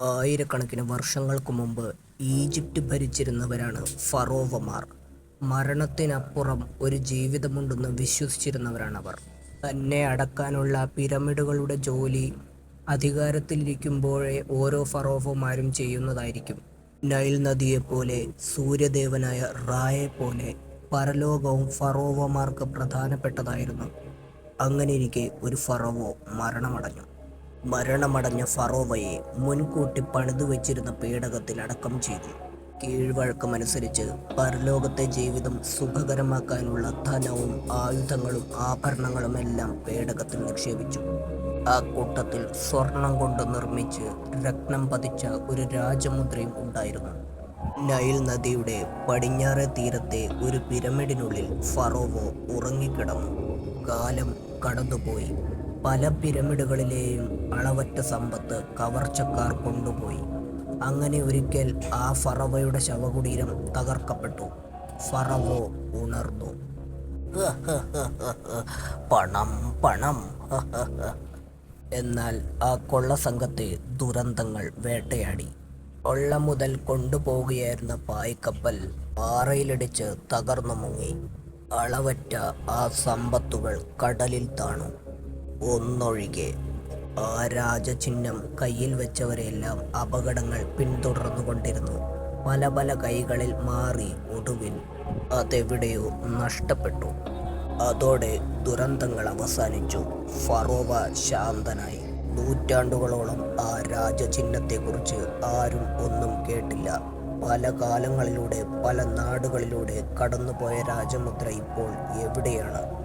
ആയിരക്കണക്കിന് വർഷങ്ങൾക്ക് മുമ്പ് ഈജിപ്റ്റ് ഭരിച്ചിരുന്നവരാണ് ഫറോവമാർ. മരണത്തിനപ്പുറം ഒരു ജീവിതമുണ്ടെന്ന് വിശ്വസിച്ചിരുന്നവരാണവർ. തന്നെ അടക്കാനുള്ള പിരമിഡുകളുടെ ജോലി അധികാരത്തിലിരിക്കുമ്പോഴേ ഓരോ ഫറോവമാരും ചെയ്യുന്നതായിരിക്കും. നൈൽ നദിയെപ്പോലെ, സൂര്യദേവനായ റായെപ്പോലെ പരലോകവും ഫറോവമാർക്ക് പ്രധാനപ്പെട്ടതായിരുന്നു. അങ്ങനെയിരിക്കെ ഒരു ഫറോവ മരണമടഞ്ഞു. മരണമടഞ്ഞ ഫറോവയെ മുൻകൂട്ടി പണിതുവച്ചിരുന്ന പേടകത്തിൽ അടക്കം ചെയ്തു. കീഴ്വഴക്കമനുസരിച്ച് പരലോകത്തെ ജീവിതം സുഖകരമാക്കാനുള്ള ധനവും ആയുധങ്ങളും ആഭരണങ്ങളുമെല്ലാം പേടകത്തിൽ നിക്ഷേപിച്ചു. ആ കൂട്ടത്തിൽ സ്വർണം കൊണ്ട് നിർമ്മിച്ച് രത്നം പതിച്ച ഒരു രാജമുദ്രയും ഉണ്ടായിരുന്നു. നൈൽ നദിയുടെ പടിഞ്ഞാറേ തീരത്തെ ഒരു പിരമിഡിനുള്ളിൽ ഫറോവ ഉറങ്ങിക്കിടന്നു. കാലം കടന്നുപോയി. പല പിരമിഡുകളിലെയും അളവറ്റ സമ്പത്ത് കവർച്ചക്കാർ കൊണ്ടുപോയി. അങ്ങനെ ഒരിക്കൽ ആ ഫറവയുടെ ശവകുടീരം തകർക്കപ്പെട്ടു. ഫറവ ഉണർന്നു. പണം പണം. എന്നാൽ ആ കൊള്ളസംഘത്തെ ദുരന്തങ്ങൾ വേട്ടയാടി. കൊള്ള മുതൽ കൊണ്ടുപോകുകയായിരുന്ന പായ്ക്കപ്പൽ പാറയിലിടിച്ച് തകർന്നു മുങ്ങി. അളവറ്റ ആ സമ്പത്തുകൾ കടലിൽ താണു. ഒന്നൊഴികെ. ആ രാജചിഹ്നം കയ്യിൽ വെച്ചവരെല്ലാം അപകടങ്ങൾ പിന്തുടർന്നുകൊണ്ടിരുന്നു. പല പല കൈകളിൽ മാറി ഒടുവിൽ അതെവിടെയോ നഷ്ടപ്പെട്ടു. അതോടെ ദുരന്തങ്ങൾ അവസാനിച്ചു. ഫറോവ ശാന്തനായി. നൂറ്റാണ്ടുകളോളം ആ രാജചിഹ്നത്തെക്കുറിച്ച് ആരും ഒന്നും കേട്ടില്ല. പല കാലങ്ങളിലൂടെ, പല നാടുകളിലൂടെ കടന്നുപോയ രാജമുദ്ര ഇപ്പോൾ എവിടെയാണ്?